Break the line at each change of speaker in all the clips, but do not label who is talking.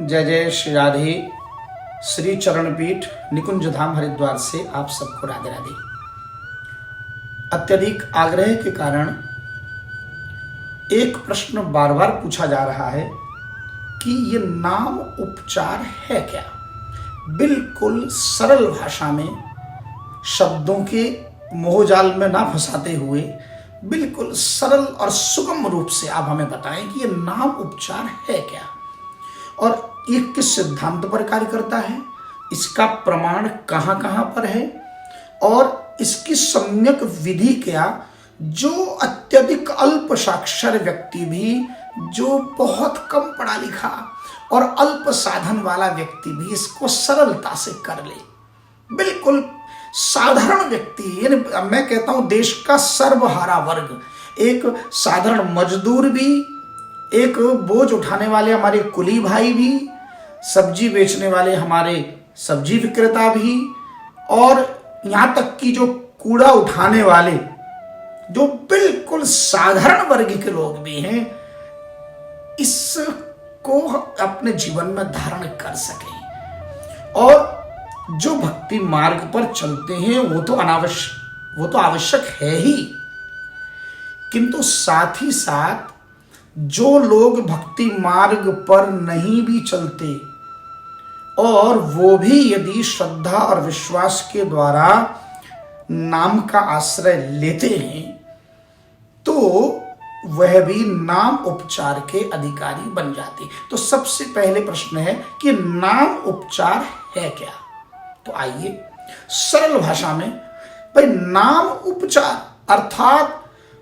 जय जय श्री राधे। श्री चरणपीठ निकुंज धाम हरिद्वार से आप सबको राधे राधे। अत्यधिक आग्रह के कारण एक प्रश्न बार बार पूछा जा रहा है कि ये नाम उपचार है क्या। बिल्कुल सरल भाषा में, शब्दों के मोहजाल में ना फंसाते हुए, बिल्कुल सरल और सुगम रूप से आप हमें बताएं कि ये नाम उपचार है क्या और ये किस सिद्धांत पर कार्य करता है, इसका प्रमाण कहां कहां पर है और इसकी सम्यक विधि क्या, जो अत्यधिक अल्प साक्षर व्यक्ति भी, जो बहुत कम पढ़ा लिखा और अल्प साधन वाला व्यक्ति भी इसको सरलता से कर ले। बिल्कुल साधारण व्यक्ति, मैं कहता हूं देश का सर्वहारा वर्ग, एक साधारण मजदूर भी, एक बोझ उठाने वाले हमारे कुली भाई भी, सब्जी बेचने वाले हमारे सब्जी विक्रेता भी, और यहां तक कि जो कूड़ा उठाने वाले, जो बिल्कुल साधारण वर्ग के लोग भी हैं, इसको अपने जीवन में धारण कर सकें। और जो भक्ति मार्ग पर चलते हैं वो तो आवश्यक है ही, किंतु साथ ही साथ जो लोग भक्ति मार्ग पर नहीं भी चलते और वो भी यदि श्रद्धा और विश्वास के द्वारा नाम का आश्रय लेते हैं तो वह भी नाम उपचार के अधिकारी बन जाते। तो सबसे पहले प्रश्न है कि नाम उपचार है क्या। तो आइए सरल भाषा में, भाई नाम उपचार अर्थात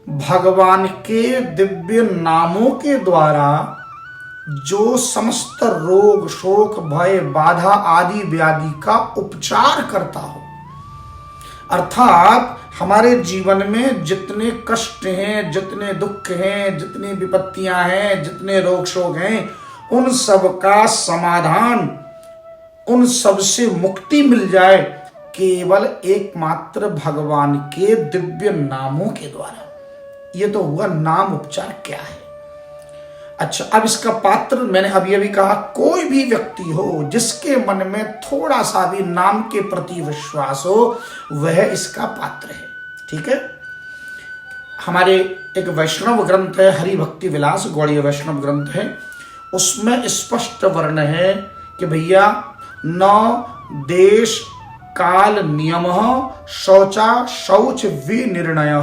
भगवान के दिव्य नामों के द्वारा जो समस्त रोग शोक भय बाधा आदि व्याधि का उपचार करता हो, अर्थात हमारे जीवन में जितने कष्ट हैं, जितने दुख हैं, जितनी विपत्तियां हैं, जितने रोग शोक हैं, उन सब का समाधान, उन सब से मुक्ति मिल जाए केवल एकमात्र भगवान के दिव्य नामों के द्वारा। ये तो हुआ नाम उपचार क्या है। अच्छा, अब इसका पात्र मैंने अभी कहा, कोई भी व्यक्ति हो जिसके मन में थोड़ा सा भी नाम के प्रति विश्वास हो, वह इसका पात्र है। ठीक है। हमारे एक वैष्णव ग्रंथ है, हरि भक्ति विलास गौड़ीय वैष्णव ग्रंथ है, उसमें स्पष्ट वर्ण है कि भैया न देश काल नियम शौचा शौच विनिर्णय,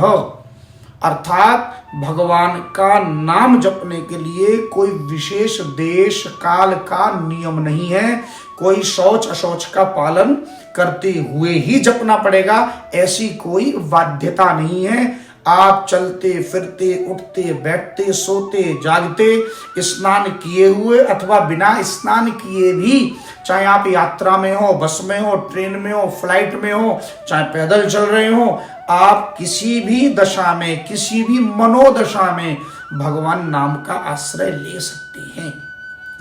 अर्थात भगवान का नाम जपने के लिए कोई विशेष देश काल का नियम नहीं है, कोई शौच अशौच का पालन करते हुए ही जपना पड़ेगा, ऐसी कोई बाध्यता नहीं है। आप चलते फिरते उठते बैठते सोते जागते स्नान किए हुए अथवा बिना स्नान किए भी, चाहे आप यात्रा में हो, बस में हो, ट्रेन में हो, फ्लाइट में हो, चाहे पैदल चल रहे हो, आप किसी भी दशा में, किसी भी मनोदशा में भगवान नाम का आश्रय ले सकते हैं।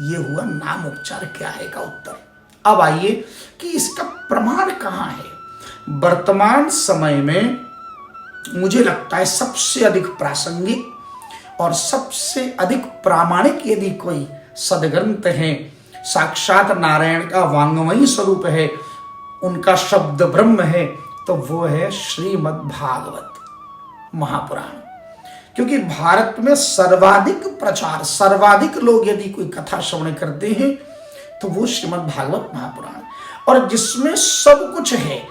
ये हुआ नाम उपचार क्या है का उत्तर। अब आइए कि इसका प्रमाण कहां है। वर्तमान समय में मुझे लगता है सबसे अधिक प्रासंगिक और सबसे अधिक प्रामाणिक यदि कोई सदग्रंथ है, साक्षात नारायण का वांगमयी स्वरूप है, उनका शब्द ब्रह्म है, तो वो है श्रीमद् भागवत महापुराण। क्योंकि भारत में सर्वाधिक प्रचार, सर्वाधिक लोग यदि कोई कथा श्रवण करते हैं तो वो श्रीमद् भागवत महापुराण, और जिसमें सब कुछ है,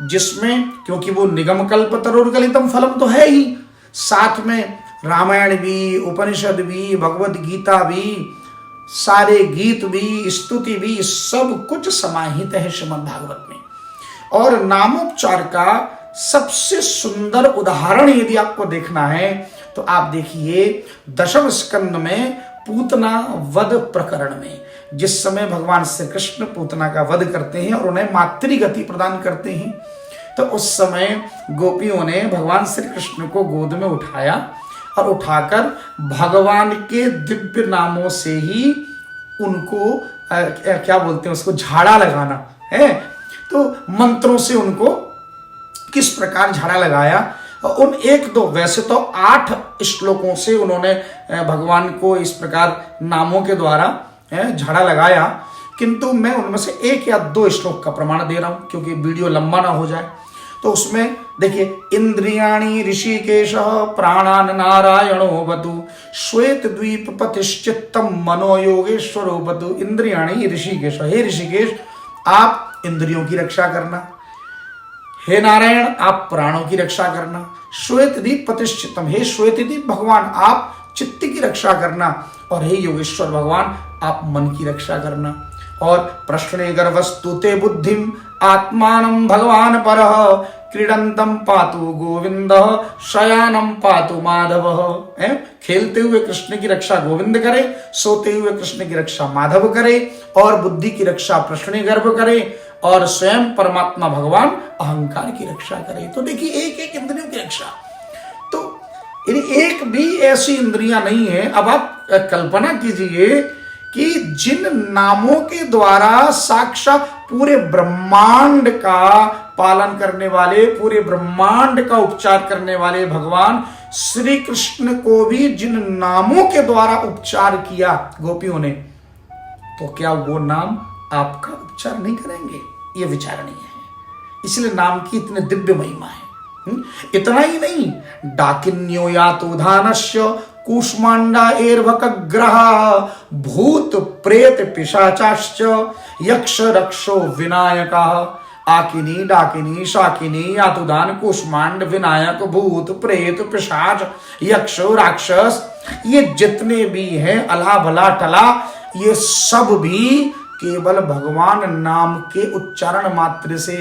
जिसमें क्योंकि वो निगम कल्प तरोर्गलितम फलम तो है ही, साथ में रामायण भी, उपनिषद भी, भगवद गीता भी, सारे गीत भी, स्तुति भी, सब कुछ समाहित है श्रीमद् भागवत में। और नामोपचार का सबसे सुंदर उदाहरण यदि आपको देखना है तो आप देखिए दशम स्कंद में पूतना वध प्रकरण में, जिस समय भगवान श्री कृष्ण पूतना का वध करते हैं और उन्हें मातृगति प्रदान करते हैं, तो उस समय गोपियों ने भगवान श्री कृष्ण को गोद में उठाया और उठाकर भगवान के दिव्य नामों से ही उनको क्या बोलते हैं उसको, झाड़ा लगाना है। तो मंत्रों से उनको किस प्रकार झाड़ा लगाया, उन एक दो वैसे तो 8 श्लोकों से उन्होंने भगवान को इस प्रकार नामों के द्वारा झाड़ा लगाया, किंतु मैं उनमें से 1 या 2 श्लोक का प्रमाण दे रहा हूं क्योंकि वीडियो लंबा ना हो जाए। तो उसमें देखिए, इंद्रियाणि ऋषिकेश प्राणान नारायणो बतु श्वेत द्वीप पतिश्चित्तम मनो योगेश्वरो बतु। इंद्रियाणि ऋषिकेश, हे ऋषिकेश आप इंद्रियों की रक्षा करना, हे नारायण आप प्राणों की रक्षा करना, श्वेत दीप पतिश्चित्तम, हे श्वेत दीप भगवान आप चित्त की रक्षा करना, और हे योगेश्वर भगवान आप मन की रक्षा करना। और प्रश्ने गर्भस्तुते बुद्धिम आत्मानं भगवान परः क्रीडंतम पातु गोविंद शयानम पातु माधव। खेलते हुए कृष्ण की रक्षा गोविंद करे, सोते हुए कृष्ण की रक्षा माधव करे, और बुद्धि की रक्षा प्रश्न गर्भ करे, और स्वयं परमात्मा भगवान अहंकार की रक्षा करे। तो देखिए, एक एक इंद्रियों की रक्षा, तो एक भी ऐसी इंद्रियां नहीं है। अब आप कल्पना कीजिए कि जिन नामों के द्वारा साक्षात पूरे ब्रह्मांड का पालन करने वाले, पूरे ब्रह्मांड का उपचार करने वाले भगवान श्री कृष्ण को भी जिन नामों के द्वारा उपचार किया गोपियों ने, तो क्या वो नाम आपका उपचार नहीं करेंगे? ये विचारणीय है। इसलिए नाम की इतने दिव्य महिमा है। इतना ही नहीं, डाकिन्यो यातुधानस्य कूष्मांडा एर्वकग्रह भूत प्रेत पिशाचाश्च यक्ष रक्षो विनायका। आकिनी डाकिनी शाकिनी यातुदान कूष्मांड विनायक भूत प्रेत पिशाच यक्ष राक्षस, ये जितने भी हैं अला भला टला, ये सब भी केवल भगवान नाम के उच्चारण मात्र से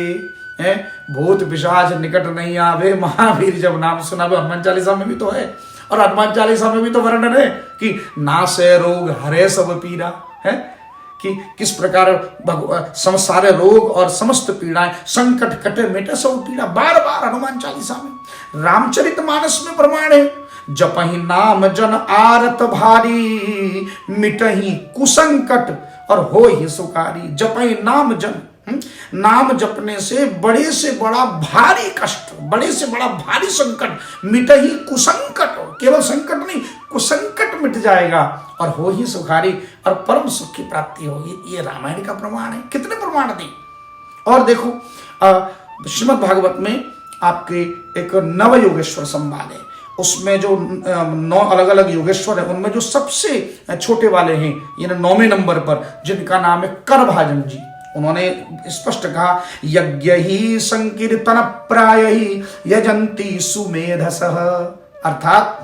है। भूत पिशाच निकट नहीं आवे, महावीर जब नाम सुनावे। हनुमान चालीसा में भी तो है, और हनुमान चालीसा में भी तो वर्णन है कि नासे रोग हरे सब पीड़ा है, कि किस प्रकार सारे रोग और समस्त पीड़ाएं संकट कटे मिटे सब पीड़ा, बार बार हनुमान चालीसा में। रामचरितमानस में प्रमाण है, जपहि नाम जन आरत भारी मिटहि कुसंकट और हो ही सुकारी। जपहि नाम जन, नाम जपने से बड़ा भारी कष्ट, बड़े से बड़ा भारी संकट, मिटहि कुसंकट, केवल संकट नहीं कुसंकट मिट जाएगा, और हो ही सुखारी, और परम सुख की प्राप्ति होगी। ये रामायण का प्रमाण है। कितने प्रमाण दी। और देखो श्रीमद् भागवत में आपके एक नव योगेश्वर संवाद है, उसमें जो 9 अलग अलग योगेश्वर है, उनमें जो सबसे छोटे वाले हैं, यानी 9वें नंबर पर, जिनका नाम है करभाजन जी, उन्होंने स्पष्ट कहा, यज्ञ ही संकीर्तन प्राय ही यजंती सुमेधसः। अर्थात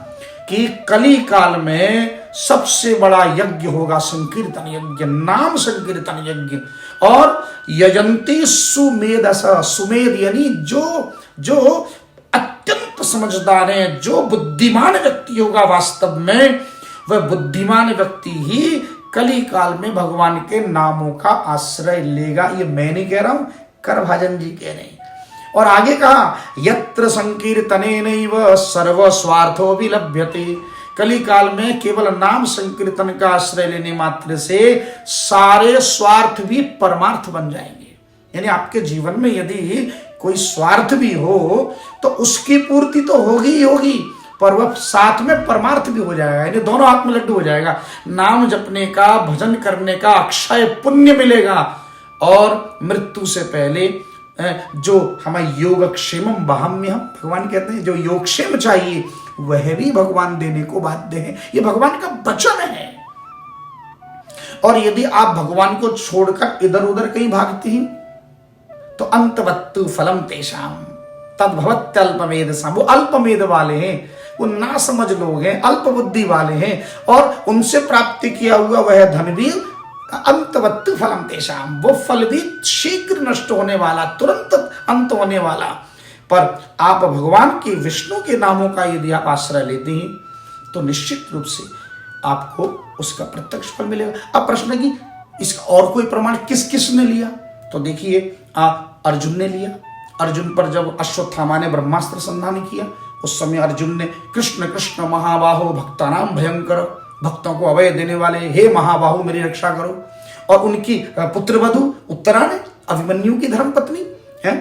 कि कली काल में सबसे बड़ा यज्ञ होगा संकीर्तन यज्ञ, नाम संकीर्तन यज्ञ, और यजंती सुमेधसः। सुमेध यानी जो अत्यंत समझदार है, जो बुद्धिमान व्यक्ति होगा वास्तव में, वह बुद्धिमान व्यक्ति ही कली काल में भगवान के नामों का आश्रय लेगा। ये मैं नहीं कह रहा हूं, करभाजन जी कह रहे हैं। और आगे कहा, यत्र संकीर्तनेनैव सर्व स्वार्थो विलभ्यते। कली काल में केवल नाम संकीर्तन का आश्रय लेने मात्र से सारे स्वार्थ भी परमार्थ बन जाएंगे। यानी आपके जीवन में यदि कोई स्वार्थ भी हो तो उसकी पूर्ति तो होगी ही होगी, पर वह साथ में परमार्थ भी हो जाएगा, यानी दोनों हाथ में लड्डू हो जाएगा। नाम जपने का, भजन करने का अक्षय पुण्य मिलेगा, और मृत्यु से पहले जो हमें योगक्षेमम वहाम्यहम्, भगवान कहते हैं जो योगक्षेम चाहिए वह भी भगवान देने को बाध्य है। ये भगवान का वचन है। और यदि आप भगवान को छोड़कर इधर उधर कहीं भागते हैं तो अंतवत्तु फलम तेषाम तद्भवत्यल्पमेधसाम्। वो अल्पमेध वाले हैं, वो ना समझ लोग हैं, अल्प बुद्धि वाले हैं, और उनसे प्राप्त किया हुआ वह धन भी अंतवत्तु फलम तेषाम, वो फल भी शीघ्र नष्ट होने वाला, तुरंत अंत होने वाला। पर आप भगवान के, विष्णु के नामों का यदि आप आश्रय लेते हैं तो निश्चित रूप से आपको उसका प्रत्यक्ष फल मिलेगा। अब प्रश्न है कि इसका और कोई प्रमाण किस किस ने लिया? तो देखिए, अर्जुन ने लिया। अर्जुन पर जब अश्वत्थामा ने ब्रह्मास्त्र संधान किया, उस समय अर्जुन ने कृष्ण कृष्ण महाबाहो भक्तानाम भयंकर, भक्तों को अभय देने वाले हे महाबाहु मेरी रक्षा करो। और उनकी पुत्रवधू उत्तरा ने, अभिमन्यु की धर्मपत्नी है,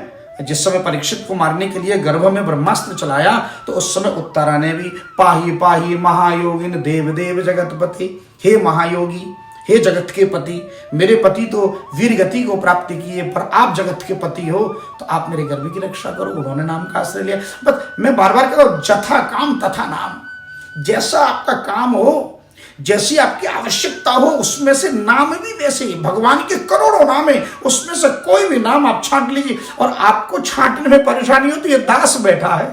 जिस समय परीक्षित को मारने के लिए गर्भ में ब्रह्मास्त्र चलाया, तो उस समय उत्तरा ने भी पाही पाही महायोगिन देव देव जगतपति, हे महायोगी, हे जगत के पति, मेरे पति तो वीर गति को प्राप्त किए, पर आप जगत के पति हो तो आप मेरे गर्भ की रक्षा करो। उन्होंने नाम का आश्रय लिया। बस मैं बार बार कह रहा हूं, जथा काम तथा नाम। जैसा आपका काम हो, जैसी आपकी आवश्यकता हो, उसमें से नाम भी वैसे ही। भगवान के करोड़ों नाम है, उसमें से कोई भी नाम आप छांट लीजिए। और आपको छांटने में परेशानी हो तो ये दास बैठा है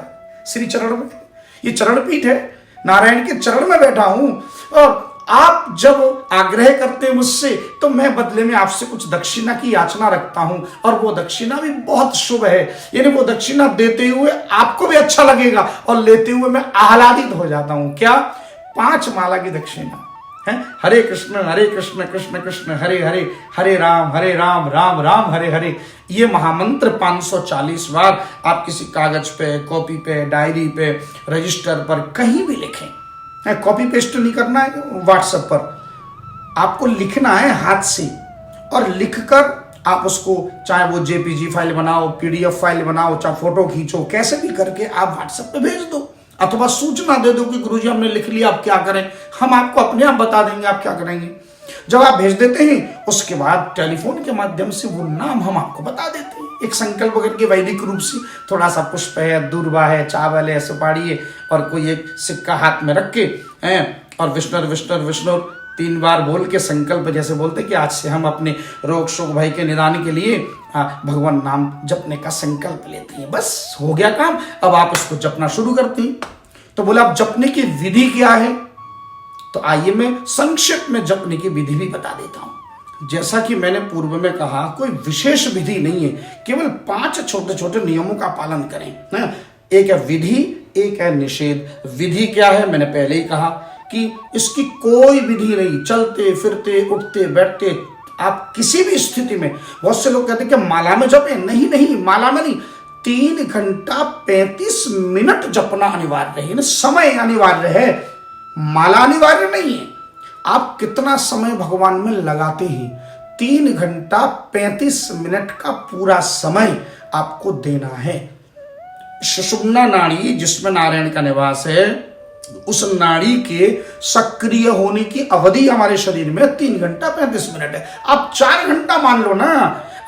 श्री चरण में, ये चरण पीठ है, नारायण के चरण में बैठा हूं। और आप जब आग्रह करते हैं मुझसे तो मैं बदले में आपसे कुछ दक्षिणा की याचना रखता हूं, और वो दक्षिणा भी बहुत शुभ है। यानी वो दक्षिणा देते हुए आपको भी अच्छा लगेगा और लेते हुए मैं आह्लादित हो जाता हूं। क्या? 5 माला की दक्षिणा है। हरे कृष्ण कृष्ण कृष्ण हरे हरे, हरे राम राम राम हरे हरे। ये महामंत्र 540 बार आप किसी कागज पे, कॉपी पे, डायरी पे, रजिस्टर पर कहीं भी लिखें। कॉपी पेस्ट नहीं करना है व्हाट्सएप पर, आपको लिखना है हाथ से। और लिखकर आप उसको, चाहे वो जेपीजी फाइल बनाओ, पीडीएफ फाइल बनाओ, चाहे फोटो खींचो, कैसे भी करके आप व्हाट्सएप पे भेज दो। अथवा सूचना दे दो कि गुरुजी हमने लिख लिया, आप क्या करें। हम आपको अपने आप बता देंगे आप क्या करेंगे। जब आप भेज देते हैं उसके बाद टेलीफोन के माध्यम से वो नाम हम आपको बता देते हैं। एक संकल्प करके वैदिक रूप से थोड़ा सा पुष्प है, दूर्वा है, चावल है, सुपारी है, और कोई एक सिक्का हाथ में रख के और विष्णु 3 बार बोल के संकल्प जैसे बोलते कि आज से हम अपने रोग शोक भय के निदान के लिए भगवान नाम जपने का संकल्प लेते हैं। बस हो गया काम। अब आप उसको जपना शुरू करते हैं। तो बोला अब जपने की विधि क्या है? तो आइए मैं संक्षिप्त में जपने की विधि भी बता देता हूं। जैसा कि मैंने पूर्व में कहा, कोई विशेष विधि नहीं है, केवल 5 छोटे छोटे नियमों का पालन करें। एक है विधि, एक है निषेध। विधि क्या है? मैंने पहले ही कहा कि इसकी कोई विधि नहीं। चलते फिरते, उठते बैठते, आप किसी भी स्थिति में, बहुत से लोग कहते हैं कि माला में जपें। नहीं, माला में नहीं, 3 घंटा 35 मिनट जपना अनिवार्य है, समय अनिवार्य है, माला अनिवार्य नहीं है। आप कितना समय भगवान में लगाते हैं, 3 घंटा 35 मिनट का पूरा समय आपको देना है। सुषुम्ना नाड़ी जिसमें नारायण का निवास है, उस नाड़ी के सक्रिय होने की अवधि हमारे शरीर में 3 घंटा 35 मिनट है। आप 4 घंटा मान लो ना।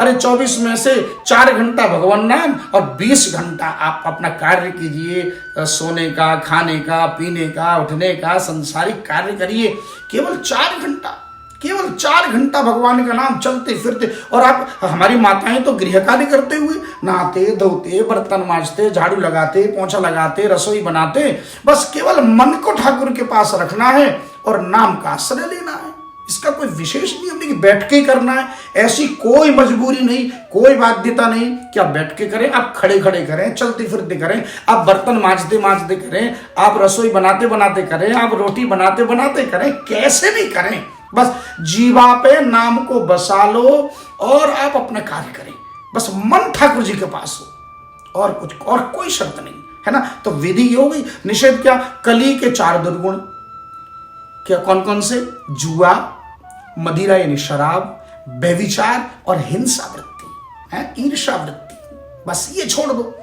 अरे 24 में से 4 घंटा भगवान नाम और 20 घंटा आप अपना कार्य कीजिए, सोने का, खाने का, पीने का, उठने का, संसारिक कार्य करिए। केवल 4 घंटा भगवान का नाम चलते फिरते। और आप, हमारी माताएं तो गृह कार्य करते हुए नहाते धोते, बर्तन मांजते, झाड़ू लगाते, पोंछा लगाते, रसोई बनाते। बस केवल मन को ठाकुर के पास रखना है और नाम का आश्रय लेना है। इसका कोई विशेष नियम नहीं कि बैठ के ही करना है, ऐसी कोई मजबूरी नहीं, कोई बाध्यता नहीं कि आप बैठ के करें। आप खड़े खड़े करें, चलते फिरते करें, आप बर्तन मांजते मांजते करें, आप रसोई बनाते बनाते करें, आप रोटी बनाते बनाते करें, कैसे भी करें। बस जीवा पे नाम को बसा लो और आप अपना कार्य करें। बस मन ठाकुर जी के पास हो, और कोई शर्त नहीं है ना। तो विधि ये हो गई। निषेध क्या? कली के 4 दुर्गुण। क्या? कौन कौन से? जुआ, मदिरा यानी शराब, व्यभिचार और हिंसा वृत्ति है, ईर्ष्या वृत्ति। बस ये छोड़ दो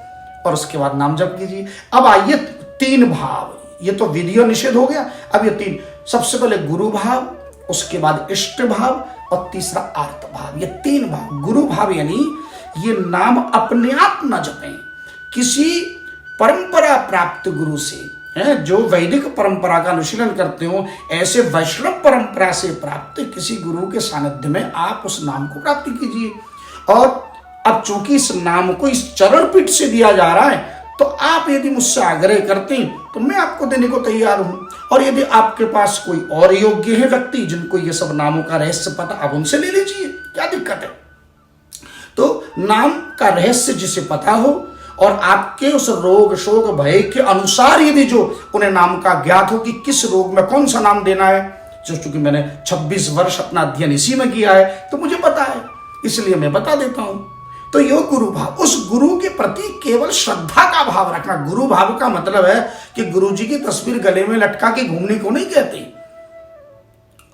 और उसके बाद नाम जप कीजिए। अब आइए 3 भाव। ये तो विधि और निषेध हो गया। अब ये 3, सबसे पहले गुरु भाव, उसके बाद इष्ट भाव और तीसरा आर्त भाव। ये 3 भाव। गुरु भाव यानी ये नाम अपने आप न जपें, किसी परंपरा प्राप्त गुरु से, जो वैदिक परंपरा का अनुशीलन करते हो, ऐसे वैष्णव परंपरा से प्राप्त किसी गुरु के सानिध्य में आप उस नाम को प्राप्त कीजिए। और अब चूंकि इस नाम को इस चरण पीठ से दिया जा रहा है, तो आप यदि मुझसे आग्रह करते हैं तो मैं आपको देने को तैयार हूं। और यदि आपके पास कोई और योग्य है व्यक्ति जिनको ये सब नामों का रहस्य पता, आप उनसे ले लीजिए, क्या दिक्कत है। तो नाम का रहस्य जिसे पता हो और आपके उस रोग शोक भय के अनुसार यदि जो उन्हें नाम का ज्ञात हो कि किस रोग में कौन सा नाम देना है, जो चूंकि मैंने 26 वर्ष अपना अध्ययन इसी में किया है तो मुझे पता है, इसलिए मैं बता देता हूं। तो यो गुरु भाव, उस गुरु के प्रति केवल श्रद्धा का भाव रखना। गुरु भाव का मतलब है कि गुरु जी की तस्वीर गले में लटका के घूमने को नहीं कहते,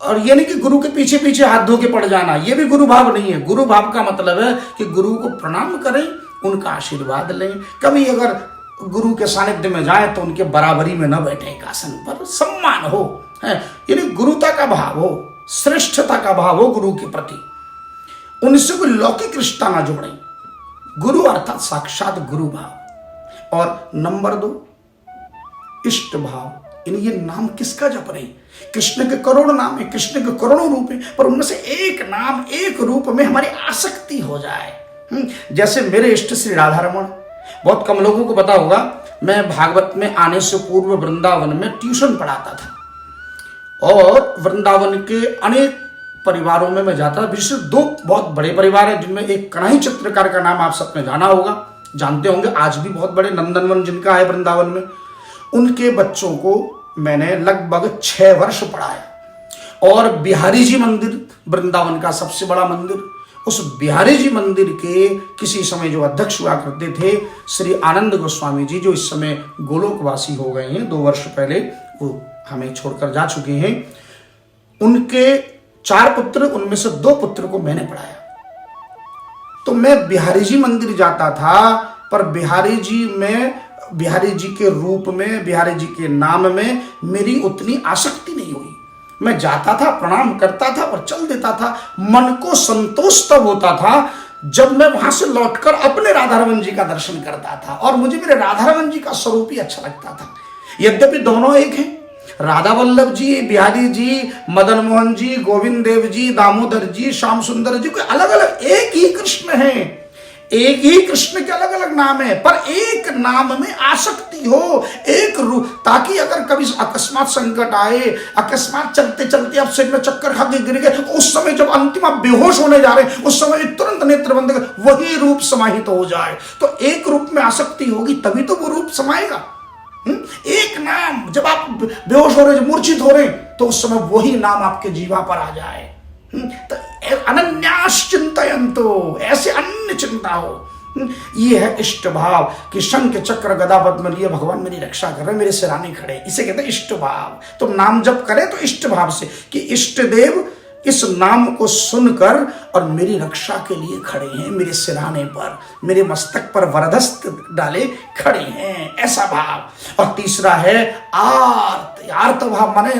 और ये नहीं कि गुरु के पीछे पीछे हाथ धो के पड़ जाना, ये भी गुरु भाव नहीं है। गुरु भाव का मतलब है कि गुरु को प्रणाम करें, उनका आशीर्वाद लें। कभी अगर गुरु के सानिध्य में जाए तो उनके बराबरी में न बैठे एक आसन पर, सम्मान हो, है यानी गुरुता का भाव हो, श्रेष्ठता का भाव हो गुरु के प्रति, उनसे कोई लौकिक रिश्ता ना जोड़ें। गुरु अर्थात साक्षात गुरु भाव। और नंबर 2 इष्ट भाव। ये नाम किसका जप रहे? कृष्ण के करोड़ नाम है, कृष्ण के करोड़ों रूप है, पर उनमें से एक नाम एक रूप में हमारी आसक्ति हो जाए। जैसे मेरे इष्ट श्री राधा रमण, बहुत कम लोगों को पता होगा, मैं भागवत में आने से पूर्व वृंदावन में ट्यूशन पढ़ाता था और वृंदावन के अनेक परिवारों में मैं जाता था। विशेष 2 बहुत बड़े परिवार हैं, जिनमें एक कन्हई चित्रकार का नाम आप सबने जाना होगा, जानते होंगे, आज भी बहुत बड़े नंदनवन जिनका है वृंदावन में। उनके बच्चों को मैंने लगभग 6 वर्ष पढ़ाया। और बिहारी जी मंदिर वृंदावन का सबसे बड़ा मंदिर, उस बिहारी जी मंदिर के किसी समय जो अध्यक्ष हुआ करते थे श्री आनंद गोस्वामी जी, जो इस समय गोलोकवासी हो गए हैं, 2 वर्ष पहले वो हमें छोड़कर जा चुके हैं। उनके 4 पुत्र, उनमें से 2 पुत्र को मैंने पढ़ाया। तो मैं बिहारी जी मंदिर जाता था, पर बिहारी जी के रूप में, बिहारी जी के नाम में मेरी उतनी आसक्ति नहीं हुई। मैं जाता था, प्रणाम करता था और चल देता था। मन को संतोष तब होता था जब मैं वहां से लौटकर अपने राधारमण जी का दर्शन करता था, और मुझे मेरे राधारमण जी का स्वरूप ही अच्छा लगता था। यद्यपि दोनों एक हैं, राधा वल्लभ जी, बिहारी जी, मदन मोहन जी, गोविंद देव जी, दामोदर जी, श्याम सुंदर जी, कोई अलग अलग एक ही कृष्ण हैं, एक ही कृष्ण के अलग अलग नाम है, पर एक नाम में आसक्ति हो, एक रूप, ताकि अगर कभी अकस्मात संकट आए, अकस्मात चलते चलते आप सिर में चक्कर खा के गिर गए, उस समय जब अंतिम आप बेहोश होने जा रहे हैं, उस समय तुरंत नेत्र बंद कर वही रूप समाहित हो जाए, तो एक रूप में आसक्ति होगी, तभी तो वो रूप समाएगा। एक नाम, जब आप बेहोश हो रहे, मूर्छित हो रहे, तो उस समय वही नाम आपके जीवा पर आ जाए। तो अनन्यास चिंतयन्तो, ऐसे अन्य चिंता हो। ये है इष्ट भाव कि शंख चक्र गदा पद्म लिए भगवान मेरी रक्षा कर रहे, मेरे सिराने खड़े, इसे कहते हैं इष्ट भाव। तो नाम जब करे तो इष्ट भाव से कि इष्ट देव इस नाम को सुनकर और मेरी रक्षा के लिए खड़े हैं, मेरे सिराने पर, मेरे मस्तक पर वरदस्त डाले खड़े हैं, ऐसा भाव। और तीसरा है आर्त। आर्त भाव माने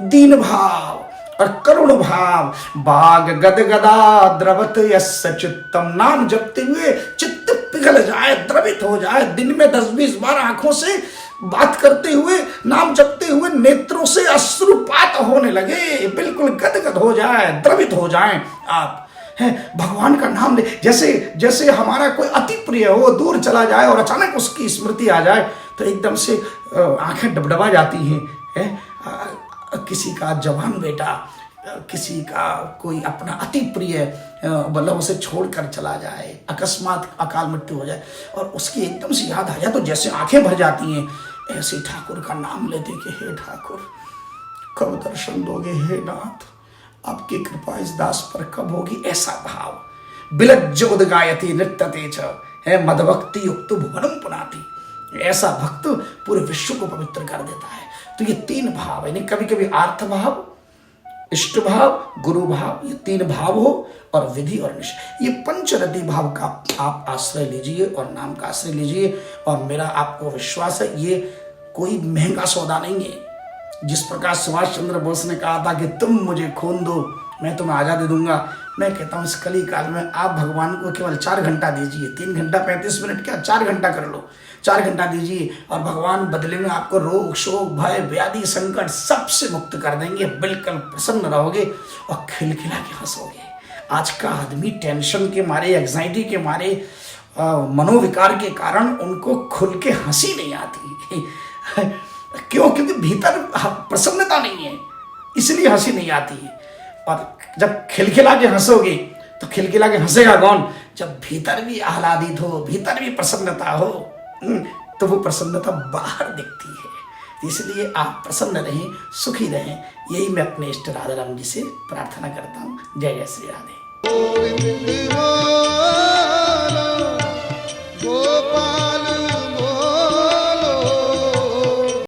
दीन भाव और करुण भाव। बाग गद गदा द्रवत यस्य चित्तम, नाम जपते हुए चित्त पिघल जाए, द्रवित हो जाए, दिन में 10-20 बार आंखों से बात करते हुए, नाम जपते हुए नेत्रों से अश्रुपात होने लगे, बिल्कुल गदगद हो जाए, द्रवित हो जाए आप। है भगवान का नाम ले, जैसे हमारा कोई अति प्रिय हो, दूर चला जाए और अचानक उसकी स्मृति आ जाए तो एकदम से आंखें डबडबा जाती हैं। किसी का जवान बेटा, किसी का कोई अपना अति प्रिय मतलब उसे छोड़कर चला जाए, अकस्मात अकाल मृत्यु हो जाए और उसकी एकदम से याद आ जाए, तो जैसे आंखें भर जाती हैं, ऐसे ठाकुर का नाम लेते कि हे ठाकुर कब दर्शन दोगे, हे नाथ आपकी कृपा इस दास पर कब होगी, ऐसा भाव। बिलज्ज उदगायति नृत्यते च, है मदभक्ति युक्त भुवनम पुनाति, ऐसा भक्त पूरे विश्व को पवित्र कर देता है। तो ये 3 भाव है, कभी कभी आर्थ भाव, इष्ट भाव, गुरु भाव, ये 3 भाव हो और विधि और निश्चय, ये पंचरति भाव का आप आश्रय लीजिए और नाम का आश्रय लीजिए। और मेरा आपको विश्वास है ये कोई महंगा सौदा नहीं है। जिस प्रकार सुभाष चंद्र बोस ने कहा था कि तुम मुझे खून दो मैं तुम्हें आजादी दूंगा, मैं कहता हूँ इस कली काल में आप भगवान को केवल 4 घंटा दीजिए, 3 घंटा 35 मिनट क्या 4 घंटा कर लो, 4 घंटा दीजिए और भगवान बदले में आपको रोग शोक भय व्याधि संकट सबसे मुक्त कर देंगे। बिल्कुल प्रसन्न रहोगे और खिलखिला के हंसोगे। आज का आदमी टेंशन के मारे, एंग्जाइटी के मारे, मनोविकार के कारण उनको खुल के हंसी नहीं आती। क्यों? क्योंकि भीतर प्रसन्नता नहीं है, इसलिए हंसी नहीं आती है। और जब खिलखिला के हंसोगे तो खिलखिला के हंसेगा कौन? जब भीतर भी आह्लादित हो, भीतर भी प्रसन्नता हो, तो वो प्रसन्नता बाहर दिखती है। इसलिए आप प्रसन्न रहें, सुखी रहें, यही मैं अपने इष्ट राधा राम जी से प्रार्थना करता हूँ। जय जय श्री राधे।